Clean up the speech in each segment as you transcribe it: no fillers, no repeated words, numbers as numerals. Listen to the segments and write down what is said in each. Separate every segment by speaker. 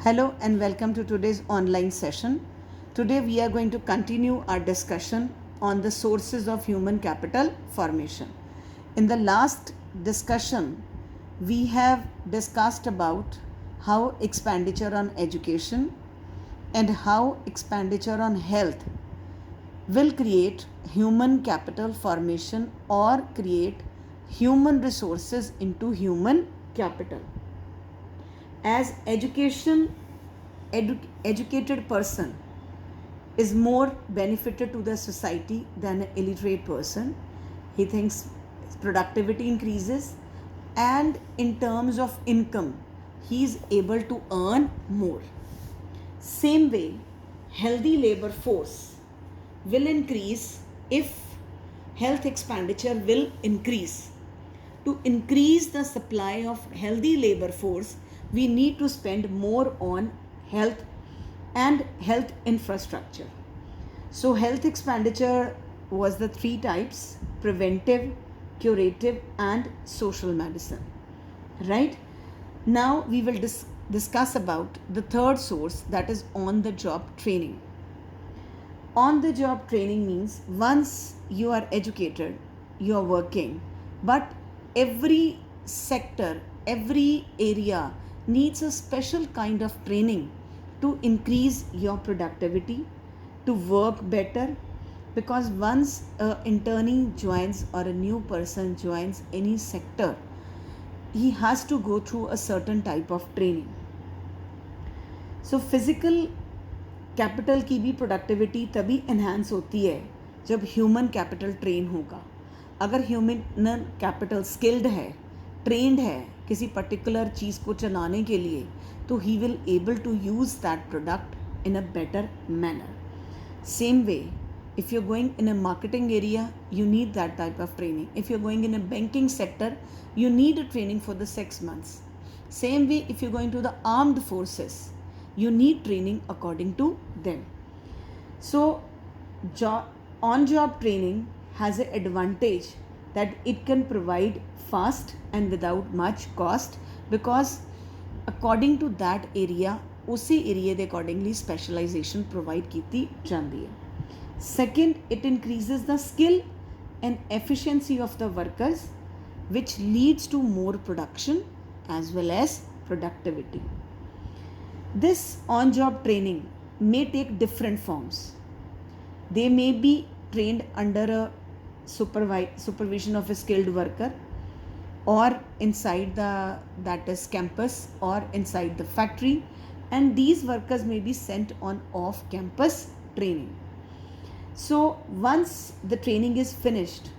Speaker 1: Hello and welcome to today's online session. Today we are going to continue our discussion on the sources of human capital formation. In the last discussion, we have discussed about how expenditure on education and how expenditure on health will create human capital formation or create human resources into human capital. As educated person is more benefited to the society than an illiterate person. He thinks productivity increases, and in terms of income he is able to earn more. Same way, healthy labor force will increase if health expenditure will increase. To increase the supply of healthy labor force, we need to spend more on health and health infrastructure. So health expenditure was the three types: preventive, curative and social medicine. Right? Now we will discuss about the third source, that is on the job training. On the job training means once you are educated, you are working, but every sector, every area needs a special kind of training to increase your productivity, to work better. Because once an internee joins or a new person joins any sector, he has to go through a certain type of training. So physical capital की भी productivity तभी enhance होती है जब human capital train होगा. अगर human capital skilled है, trained है किसी पर्टिकुलर चीज़ को चलाने के लिए, तो he will able to use that product in a better manner. Same way, if you're going in a marketing area, you need that type of training. If you're going in a banking sector, you need a training for the 6 months. Same way, if you're going to the armed forces, you need training according to them. So on-job training has an advantage that it can provide fast and without much cost, because according to that area, उसी area ਦੇ accordingly specialization provide ਕੀਤੀ ਜਾਂਦੀ ਹੈ. Second, it increases the skill and efficiency of the workers, which leads to more production as well as productivity. This on-job training may take different forms. They may be trained under a supervision of a skilled worker, or inside that is campus, or inside the factory, and these workers may be sent on off-campus training. So once the training is finished,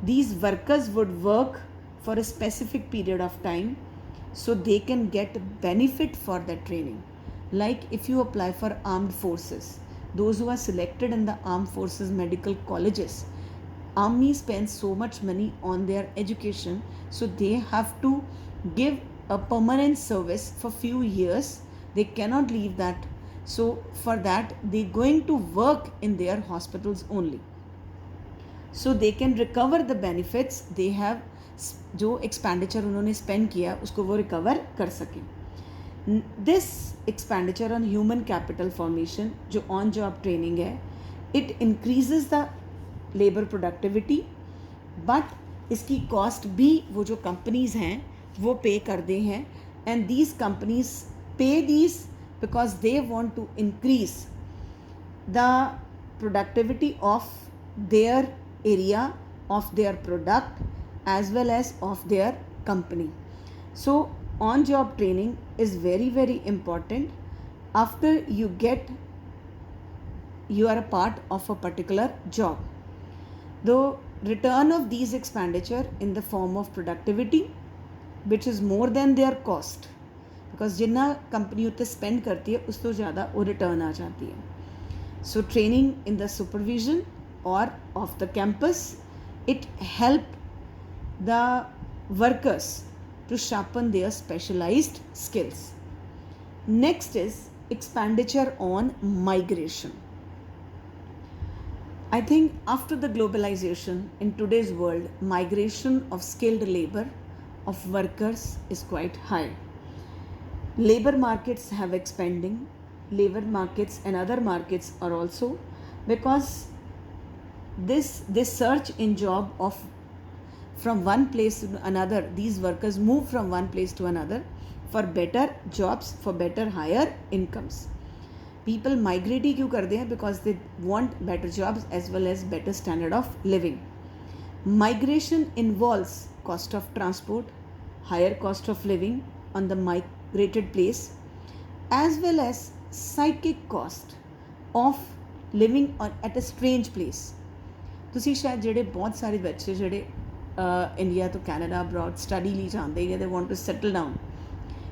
Speaker 1: these workers would work for a specific period of time, so they can get benefit for that training. Like if you apply for armed forces, those who are selected in the armed forces medical colleges, army spends so much money on their education, so they have to give a permanent service for few years. They cannot leave that. So for that they going to work in their hospitals only, so they can recover the benefits they have. जो expenditure उन्होंने spend किया उसको वो recover कर सकें. This expenditure on human capital formation जो on job training है, it increases the labor productivity, but इसकी cost भी वो जो companies हैं वो pay करते हैं, and these companies pay these because they want to increase the productivity of their area, of their product as well as of their company. So on job training is very very important. After you are a part of a particular job, the return of these expenditure in the form of productivity, which is more than their cost, because Jinnah company उत्ते spend करती है उस तो ज़्यादा वो return आ जाती है. So training in the supervision और off the campus, it help the workers to sharpen their specialised skills. Next is expenditure on migration. I think after the globalization in today's world, migration of skilled labor, of workers is quite high. Labor markets have expanding. Labor markets and other markets are also, because this search in job of from one place to another, these workers move from one place to another for better jobs, for better higher incomes. People migrate ही क्यों करते हैं? Because they want better jobs as well as better standard of living. Migration involves cost of transport, higher cost of living on the migrated place, as well as psychic cost of living at a strange place. ਤੁਸੀਂ ਸ਼ਾਇਦ ਜਿਹੜੇ ਬਹੁਤ ਸਾਰੇ ਬੱਚੇ ਜਿਹੜੇ India ਤੋਂ Canada abroad study ਲਈ ਜਾਂਦੇ ਨੇ, they want to settle down,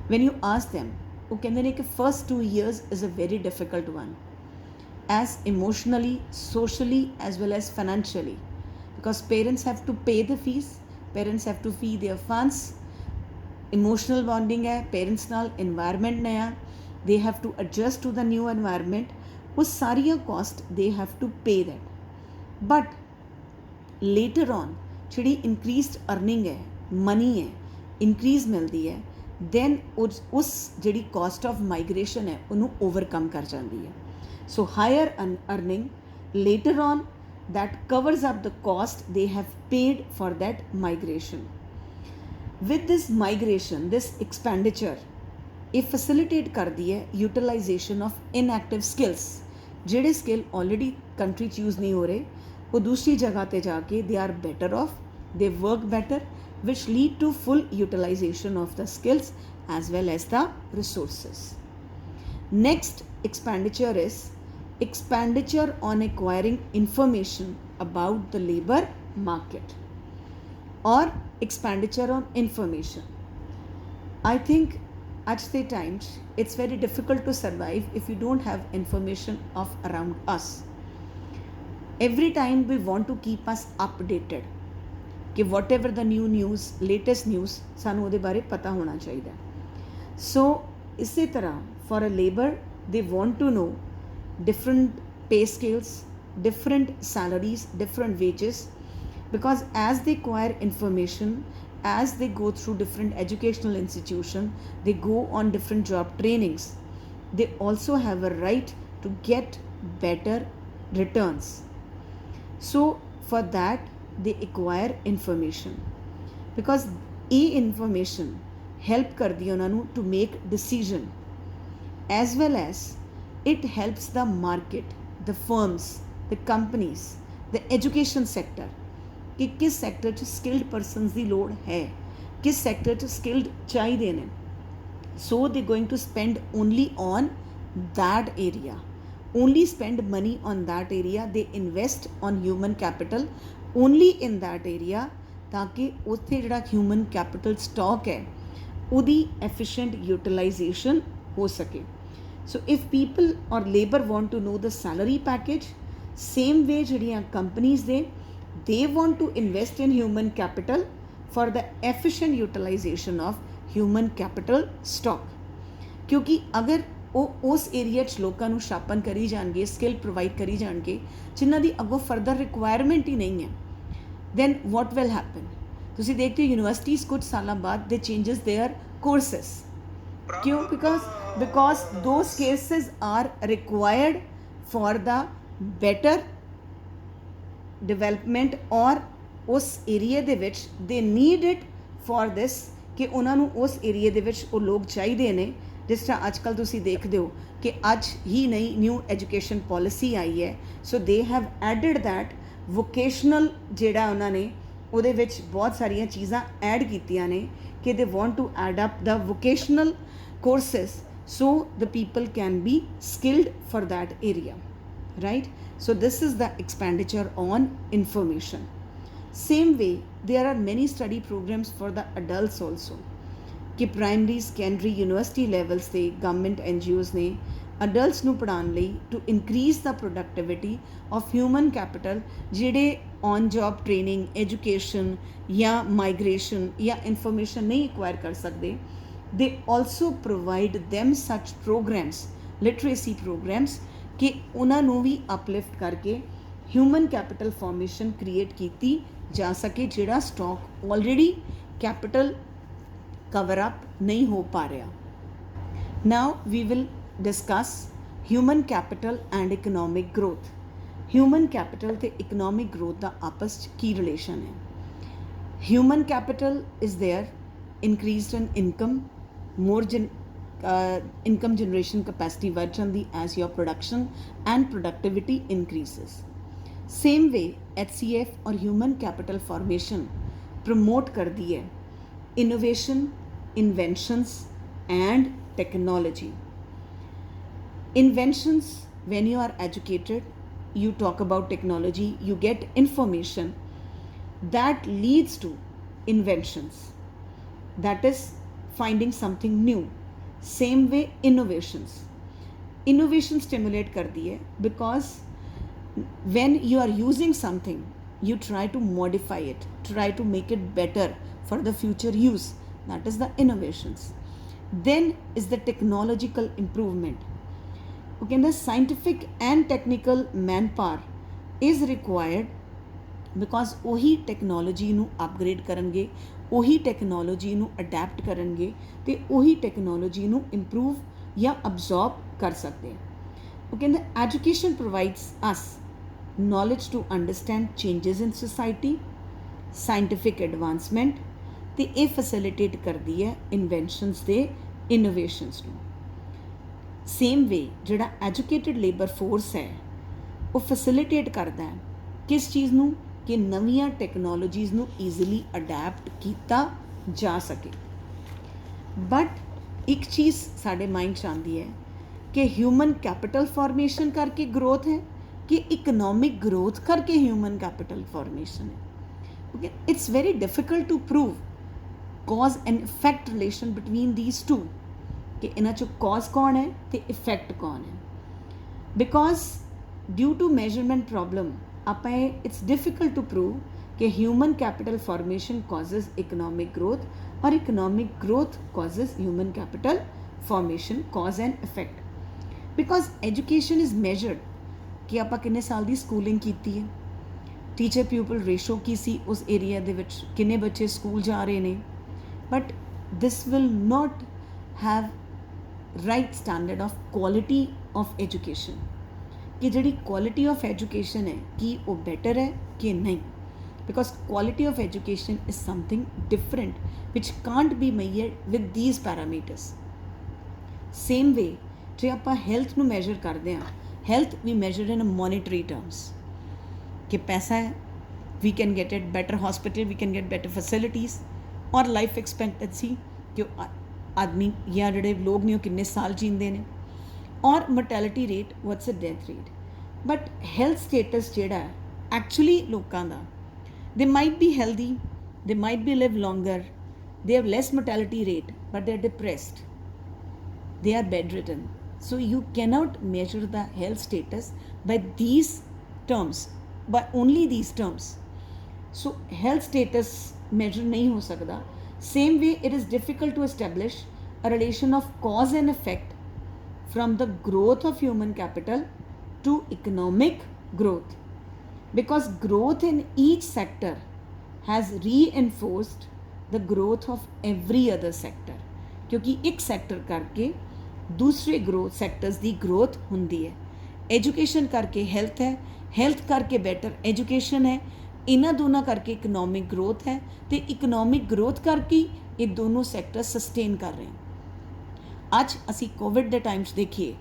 Speaker 1: when you ask them, ਉਹ ਕਹਿੰਦੇ ਨੇ ਕਿ first 2 years is a very difficult one, as emotionally, socially as well as financially, because parents have to pay the fees, parents have to fee their funds, emotional bonding है parents नाल, environment नया, they have to adjust to the new environment, वो सारियाँ cost they have to pay that. But later on ਜਿਹੜੀ increased earning ਹੈ, money ਹੈ, increase ਮਿਲਦੀ ਹੈ, then ਉਸ ਜਿਹੜੀ cost of migration ਹੈ ਉਹਨੂੰ overcome ਕਰ ਜਾਂਦੀ ਹੈ. So higher earning later on that covers up the cost they have paid for that migration. With this migration, this expenditure, ਇਹ facilitate ਕਰਦੀ ਹੈ utilization of inactive skills. ਜਿਹੜੇ skill already country 'ਚ use ਨਹੀਂ ਹੋ ਰਹੇ, वो दूसरी जगह पे जाके they are better off, they work better, which lead to full utilization of the skills as well as the resources. Next expenditure is expenditure on acquiring information about the labor market or expenditure on information. I think at the times it's very difficult to survive if you don't have information of around us. Every time we want to keep us updated कि whatever the new news, latest news, ਸਾਨੂੰ ਉਹਦੇ ਬਾਰੇ ਪਤਾ ਹੋਣਾ ਚਾਹੀਦਾ. So ਇਸੇ ਤਰ੍ਹਾਂ for a labor they want to know different pay scales, different salaries, different wages, because as they acquire information, as they go through different educational institution, they go on different job trainings, they also have a right to get better returns. So for that they acquire information, because ਇਹ information help ਕਰਦੀ ਉਹਨਾਂ ਨੂੰ to make decision, as well as it helps the market, the firms, the companies, the education sector, ਕਿ ਕਿਸ sector 'ਚ skilled persons ਦੀ ਲੋੜ ਹੈ, ਕਿਸ ਸੈਕਟਰ 'ਚ skilled ਚਾਹੀਦੇ ਨੇ. So they going to spend only on that area, only spend money on that area, they invest on human capital only in that area, ਤਾਂ ਕਿ ਉੱਥੇ ਜਿਹੜਾ human capital stock ਹੈ ਉਹਦੀ efficient utilization ਹੋ ਸਕੇ. So if people or labor want to know the salary package, same way ਜਿਹੜੀਆਂ companies they want to invest in human capital for the efficient utilization of human capital stock. ਕਿਉਂਕਿ ਅਗਰ ਉਹ ਉਸ area 'ਚ ਲੋਕਾਂ ਨੂੰ ਸ਼ਾਪਨ ਕਰੀ ਜਾਣਗੇ, ਸਕਿੱਲ ਪ੍ਰੋਵਾਈਡ ਕਰੀ ਜਾਣਗੇ ਜਿਨ੍ਹਾਂ ਦੀ ਅੱਗੋਂ ਫਰਦਰ ਰਿਕੁਆਇਰਮੈਂਟ ਹੀ ਨਹੀਂ ਹੈ, then what will happen? ਤੁਸੀਂ ਦੇਖਦੇ ਹੋ ਯੂਨੀਵਰਸਿਟੀਜ਼ ਕੁਝ ਸਾਲਾਂ ਬਾਅਦ ਦੇ ਚੇਂਜਸ देयर ਕੋਰਸਿਸ. ਕਿਉਂ? because those cases are required for the better development, ਔਰ ਉਸ ਏਰੀਆ ਦੇ ਵਿੱਚ they need it for this, ਕਿ ਉਹਨਾਂ ਨੂੰ ਉਸ ਏਰੀਆ ਦੇ ਵਿੱਚ ਉਹ ਲੋਕ ਚਾਹੀਦੇ ਨੇ. ਜਿਸ ਤਰ੍ਹਾਂ ਅੱਜ ਕੱਲ੍ਹ ਤੁਸੀਂ ਦੇਖਦੇ ਹੋ ਕਿ ਅੱਜ ਹੀ ਨਈ ਨਿਊ ਐਜੂਕੇਸ਼ਨ ਪੋਲਿਸੀ ਆਈ ਹੈ. ਸੋ they have added that vocational, ਜਿਹੜਾ ਉਹਨਾਂ ਨੇ ਉਹਦੇ ਵਿੱਚ ਬਹੁਤ ਸਾਰੀਆਂ ਚੀਜ਼ਾਂ ਐਡ ਕੀਤੀਆਂ ਨੇ ਕਿ they want to add up the vocational courses so the people can be skilled for that area, right? So this is the expenditure on information. Same way there are many study programs for the adults also, कि primary secondary university levels से government NGOs ने adults ਨੂੰ ਪੜ੍ਹਾਉਣ ਲਈ to increase the productivity of human capital, ਜਿਹੜੇ on job training, education या migration या information नहीं एक्वायर कर सकते, they also provide them such programmes, literacy programmes, कि उन्होंने ਨੂੰ ਵੀ अपलिफ्ट करके ह्यूमन कैपिटल फॉर्मेशन क्रिएट की जा सके, ਜਿਹੜਾ stock already capital cover up नहीं हो पा रहा. Now we will discuss human capital and economic growth. Human capital ਤੇ economic growth ਦਾ ਆਪਸ 'ਚ ਕੀ relation ਹੈ? Human capital is there, increased in income, more income generation capacity ਵੱਧ ਜਾਂਦੀ as your production and productivity increases. Same way HCF or human capital formation promote ਕਰਦੀ ਹੈ innovation, inventions and technology. Inventions, when you are educated, you talk about technology, you get information that leads to inventions, that is finding something new. Same way innovation stimulate kardi hai, because when you are using something you try to modify it, try to make it better for the future use. That is the innovations. Then is the technological improvement. Okay, the scientific and technical manpower is required because ਉਹੀ technology ਨੂੰ upgrade ਕਰਨਗੇ, ਉਹੀ technology ਨੂੰ adapt ਕਰਨਗੇ ਤੇ ਉਹੀ technology ਨੂੰ improve ਜਾਂ ਅਬਜ਼ੌਰਬ ਕਰ ਸਕਦੇ। ਉਹ ਕਹਿੰਦੇ education provides us knowledge to understand changes in society, scientific advancement ਤੇ ਇਹ ਫੈਸਿਲਿਟੇਟ ਕਰਦੀ ਹੈ ਇਨਵੈਂਸ਼ਨਸ ਤੇ ਇਨੋਵੇਸ਼ਨਸ ਨੂੰ। ਸੇਮ ਵੇ ਜਿਹੜਾ ਐਜੂਕੇਟਡ ਲੇਬਰ ਫੋਰਸ ਹੈ ਉਹ ਫੈਸਿਲਿਟੇਟ ਕਰਦਾ ਹੈ ਕਿਸ ਚੀਜ਼ ਨੂੰ ਕਿ ਨਵੀਆਂ ਟੈਕਨੋਲੋਜੀਜ਼ ਨੂੰ ਈਜ਼ੀਲੀ ਅਡੈਪਟ ਕੀਤਾ ਜਾ ਸਕੇ। ਬਟ ਇੱਕ ਚੀਜ਼ ਸਾਡੇ ਮਾਈਂਡ 'ਚ ਆਉਂਦੀ ਹੈ ਕਿ ਹਿਊਮਨ ਕੈਪੀਟਲ ਫਾਰਮੇਸ਼ਨ ਕਰਕੇ ਗਰੋਥ ਹੈ कि इकोनॉमिक ग्रोथ करके ह्यूमन कैपिटल फॉर्मेशन है। Okay, it's very difficult to prove cause and effect relation between these two कि इन्हां चों कॉज कौन है तो इफेक्ट कौन है, because due to measurement problem आपां इट्स डिफिकल्ट टू प्रूव कि human capital formation causes economic growth और economic growth causes human capital formation, cause and effect. Because education is measured ਕਿ ਆਪਾਂ ਕਿੰਨੇ ਸਾਲ ਦੀ ਸਕੂਲਿੰਗ ਕੀਤੀ ਹੈ, ਟੀਚਰ ਪਿਊਪਲ ਰੇਸ਼ੋ ਕੀ ਸੀ ਉਸ ਏਰੀਆ ਦੇ ਵਿੱਚ, ਕਿੰਨੇ ਬੱਚੇ ਸਕੂਲ ਜਾ ਰਹੇ ਨੇ। But this will not have right standard of quality of education ਕਿ ਜਿਹੜੀ ਕੁਆਲਿਟੀ ਆਫ ਐਜੂਕੇਸ਼ਨ ਹੈ ਕੀ ਉਹ ਬੈਟਰ ਹੈ ਕਿ ਨਹੀਂ, because quality of education is something different which can't be measured with these parameters. Same way ਜੇ ਆਪਾਂ health ਨੂੰ ਮੈਜ਼ਰ ਕਰਦੇ ਹਾਂ, health we measure in a monetary terms कि पैसा है, we can get it better hospital, we can get better facilities, और life expectancy कि आदमी या ਜਿਹੜੇ ਲੋਕ ਨੇ ਉਹ ਕਿੰਨੇ ਸਾਲ ਜੀਂਦੇ ਨੇ, ਔਰ mortality rate, what's the death rate। but health status ਜਿਹੜਾ actually ਲੋਕਾਂ ਦਾ, they might be healthy, they might be live longer, they have less mortality rate, but they are depressed, they are bedridden। So you cannot measure the health status by these terms, by only these terms. So health status measure नहीं हो सकता। Same way it is difficult to establish a relation of cause and effect from the growth of human capital to economic growth, because growth in each sector has reinforced the growth of every other sector, क्योंकि एक sector करके दूसरे growth sectors की growth होंदी है। Education करके health है, health करके बेटर एजुकेशन है, इन्हां दोनों करके इकनॉमिक ग्रोथ है, तो इकनॉमिक ग्रोथ करके ये दोनों सैक्टर सस्टेन कर रहे हैं। अज असी कोविड के टाइम्स देखिए,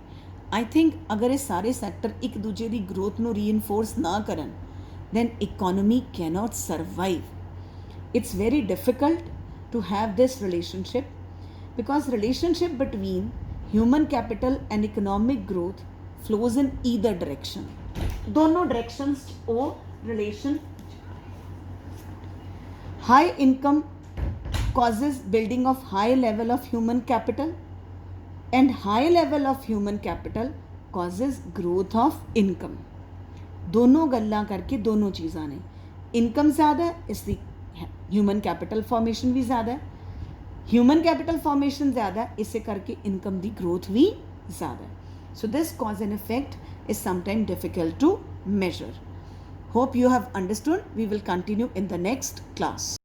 Speaker 1: आई थिंक अगर ये सारे सैक्टर एक दूजे की ग्रोथ को रीइनफोर्स ना करन, then economy cannot survive. It's very difficult to have this relationship, because relationship between human capital and economic growth flows in either direction. दोनों डायरेक्शंस वो relation. High income causes building of high level of human capital, and high level of human capital causes growth of income। दोनों गल्लां करके दोनों चीज़ां ने, income ज़्यादा है इसलिए ह्यूमन कैपिटल फॉर्मेशन भी ज़्यादा है, ह्यूमन कैपिटल फॉर्मेशन ज़्यादा है इसे करके इनकम दी ग्रोथ भी ज़्यादा है। So this cause and effect is sometime difficult to measure। Hope you have understood। We will continue in the next class।